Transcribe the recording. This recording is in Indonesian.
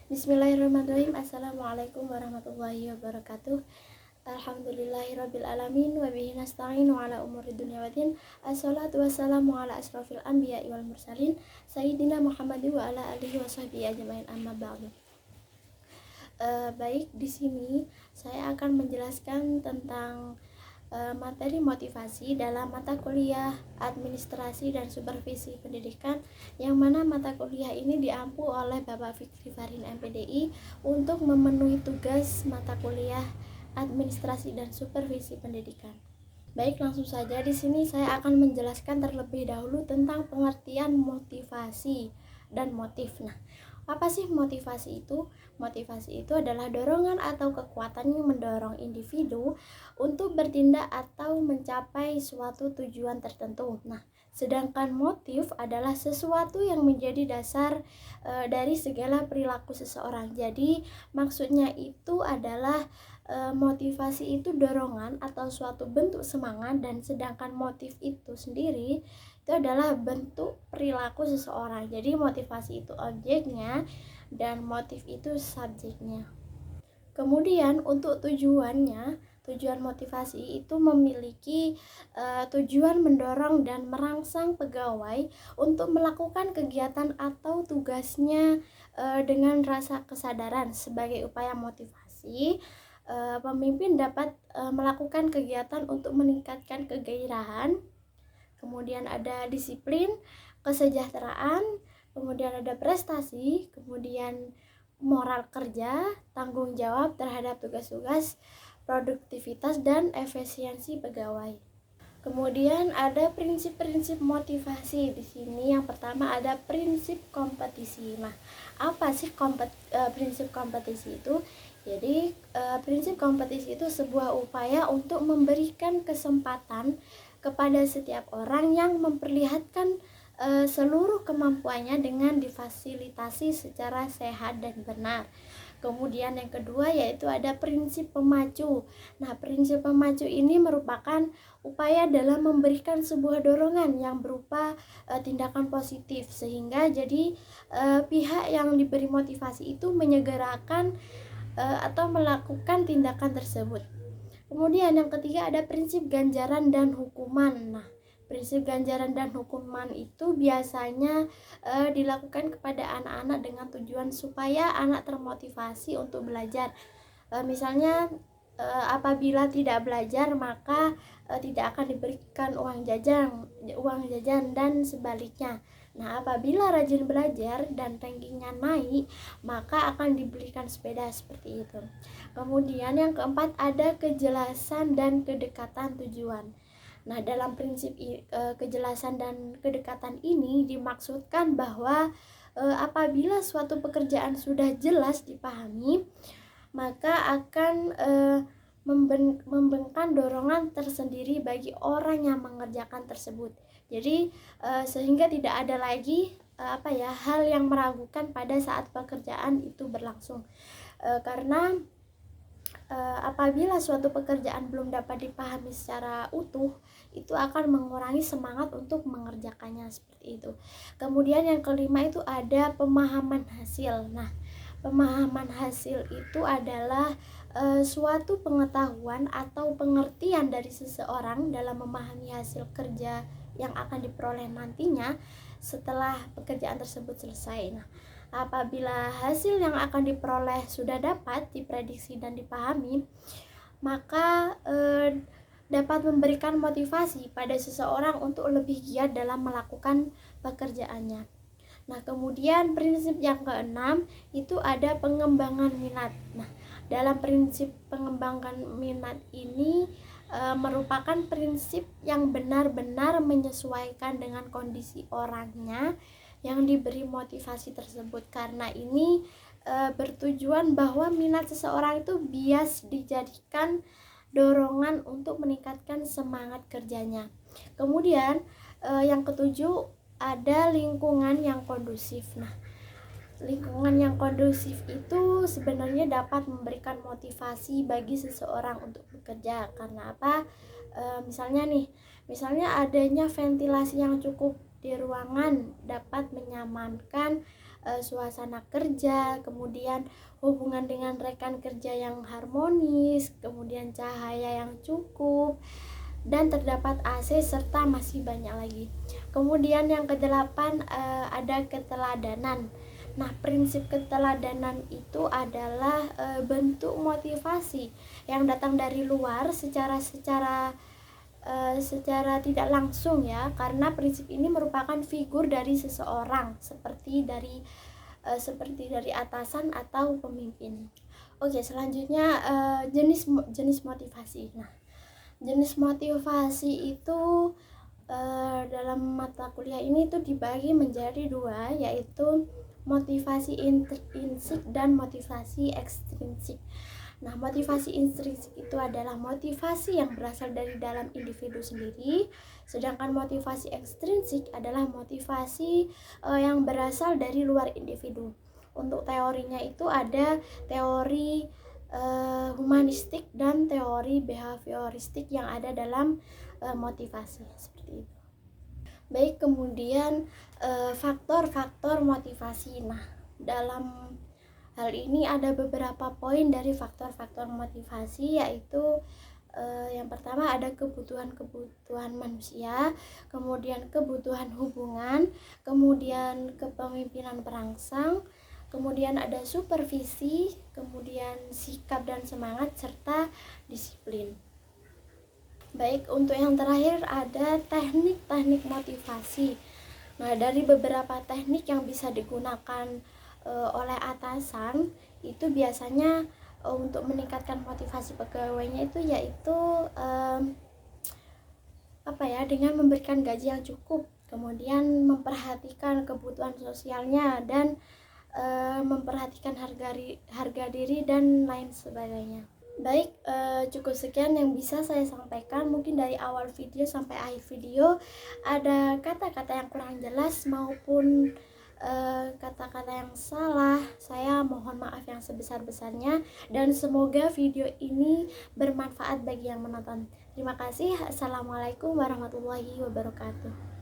Bismillahirrahmanirrahim. Assalamualaikum warahmatullahi wabarakatuh. Alhamdulillahirabbil alamin wa bihi nasta'in ala umuri dunya waddin. Assalatu wassalamu ala asrofil anbiya'i wal mursalin sayyidina Muhammadin wa ala alihi washabbihi ajmain, amma ba'du. Baik, di sini saya akan menjelaskan tentang materi motivasi dalam mata kuliah administrasi dan supervisi pendidikan, yang mana mata kuliah ini diampu oleh Bapak Fikri Farin MPDI untuk memenuhi tugas mata kuliah administrasi dan supervisi pendidikan. Baik, langsung saja di sini saya akan menjelaskan terlebih dahulu tentang pengertian motivasi dan motif. Nah, apa sih motivasi itu? Motivasi itu adalah dorongan atau kekuatan yang mendorong individu untuk bertindak atau mencapai suatu tujuan tertentu. Nah, sedangkan motif adalah sesuatu yang menjadi dasar dari segala perilaku seseorang. Jadi, maksudnya itu adalah motivasi itu dorongan atau suatu bentuk semangat, dan sedangkan motif itu sendiri itu adalah bentuk perilaku seseorang. Jadi motivasi itu objeknya dan motif itu subjeknya. Kemudian untuk tujuan motivasi itu memiliki tujuan mendorong dan merangsang pegawai untuk melakukan kegiatan atau tugasnya dengan rasa kesadaran. Sebagai upaya motivasi, pemimpin dapat melakukan kegiatan untuk meningkatkan kegairahan, kemudian ada disiplin, kesejahteraan, kemudian ada prestasi, kemudian moral kerja, tanggung jawab terhadap tugas-tugas, produktivitas, dan efisiensi pegawai. Kemudian ada prinsip-prinsip motivasi di sini. Yang pertama ada prinsip kompetisi. Nah, apa sih prinsip kompetisi itu? Jadi prinsip kompetisi itu sebuah upaya untuk memberikan kesempatan kepada setiap orang yang memperlihatkan seluruh kemampuannya dengan difasilitasi secara sehat dan benar. Kemudian yang kedua yaitu ada prinsip pemacu. Nah, prinsip pemacu ini merupakan upaya dalam memberikan sebuah dorongan yang berupa tindakan positif, sehingga jadi pihak yang diberi motivasi itu menyegerakan atau melakukan tindakan tersebut. Kemudian yang ketiga ada prinsip ganjaran dan hukuman. Nah, prinsip ganjaran dan hukuman itu biasanya dilakukan kepada anak-anak dengan tujuan supaya anak termotivasi untuk belajar. Misalnya apabila tidak belajar maka tidak akan diberikan uang jajan dan sebaliknya. Nah, apabila rajin belajar dan rankingnya naik, maka akan diberikan sepeda, seperti itu. Kemudian yang keempat ada kejelasan dan kedekatan tujuan. Nah, dalam prinsip kejelasan dan kedekatan ini dimaksudkan bahwa apabila suatu pekerjaan sudah jelas dipahami, maka akan memberikan dorongan tersendiri bagi orang yang mengerjakan tersebut. Jadi sehingga tidak ada lagi hal yang meragukan pada saat pekerjaan itu berlangsung. Karena apabila suatu pekerjaan belum dapat dipahami secara utuh, itu akan mengurangi semangat untuk mengerjakannya, seperti itu. Kemudian yang kelima itu ada pemahaman hasil. Nah, pemahaman hasil itu adalah suatu pengetahuan atau pengertian dari seseorang dalam memahami hasil kerja yang akan diperoleh nantinya setelah pekerjaan tersebut selesai. Nah, apabila hasil yang akan diperoleh sudah dapat diprediksi dan dipahami, maka dapat memberikan motivasi pada seseorang untuk lebih giat dalam melakukan pekerjaannya. Nah, kemudian prinsip yang keenam itu ada pengembangan minat. Nah, dalam prinsip pengembangan minat ini merupakan prinsip yang benar-benar menyesuaikan dengan kondisi orangnya yang diberi motivasi tersebut. Karena ini bertujuan bahwa minat seseorang itu bias dijadikan dorongan untuk meningkatkan semangat kerjanya. Kemudian yang ketujuh ada lingkungan yang kondusif. Nah, lingkungan yang kondusif itu sebenarnya dapat memberikan motivasi bagi seseorang untuk bekerja. Karena apa? Misalnya adanya ventilasi yang cukup di ruangan dapat menyamankan suasana kerja, kemudian hubungan dengan rekan kerja yang harmonis, kemudian cahaya yang cukup, dan terdapat AC, serta masih banyak lagi. Kemudian yang kedelapan, ada keteladanan. Nah, prinsip keteladanan itu adalah bentuk motivasi yang datang dari luar secara tidak langsung ya, karena prinsip ini merupakan figur dari seseorang seperti dari atasan atau pemimpin. Oke, selanjutnya jenis motivasi. Nah, jenis motivasi itu dalam mata kuliah ini tuh dibagi menjadi dua, yaitu motivasi intrinsik dan motivasi ekstrinsik. Nah, motivasi intrinsik itu adalah motivasi yang berasal dari dalam individu sendiri, sedangkan motivasi ekstrinsik adalah motivasi yang berasal dari luar individu. Untuk teorinya itu ada teori humanistik dan teori behavioristik yang ada dalam motivasi, seperti itu. Baik, kemudian faktor-faktor motivasi. Nah, dalam hal ini ada beberapa poin dari faktor-faktor motivasi, yaitu yang pertama ada kebutuhan manusia, kemudian kebutuhan hubungan, kemudian kepemimpinan perangsang, kemudian ada supervisi, kemudian sikap dan semangat, serta disiplin. Baik, untuk yang terakhir ada teknik-teknik motivasi. Nah, dari beberapa teknik yang bisa digunakan oleh atasan itu biasanya untuk meningkatkan motivasi pegawainya itu yaitu dengan memberikan gaji yang cukup, kemudian memperhatikan kebutuhan sosialnya, dan memperhatikan harga diri dan lain sebagainya. Baik, cukup sekian yang bisa saya sampaikan. Mungkin dari awal video sampai akhir video ada kata-kata yang kurang jelas maupun kata-kata yang salah. Saya mohon maaf yang sebesar-besarnya, dan semoga video ini bermanfaat bagi yang menonton. Terima kasih. Assalamualaikum warahmatullahi wabarakatuh.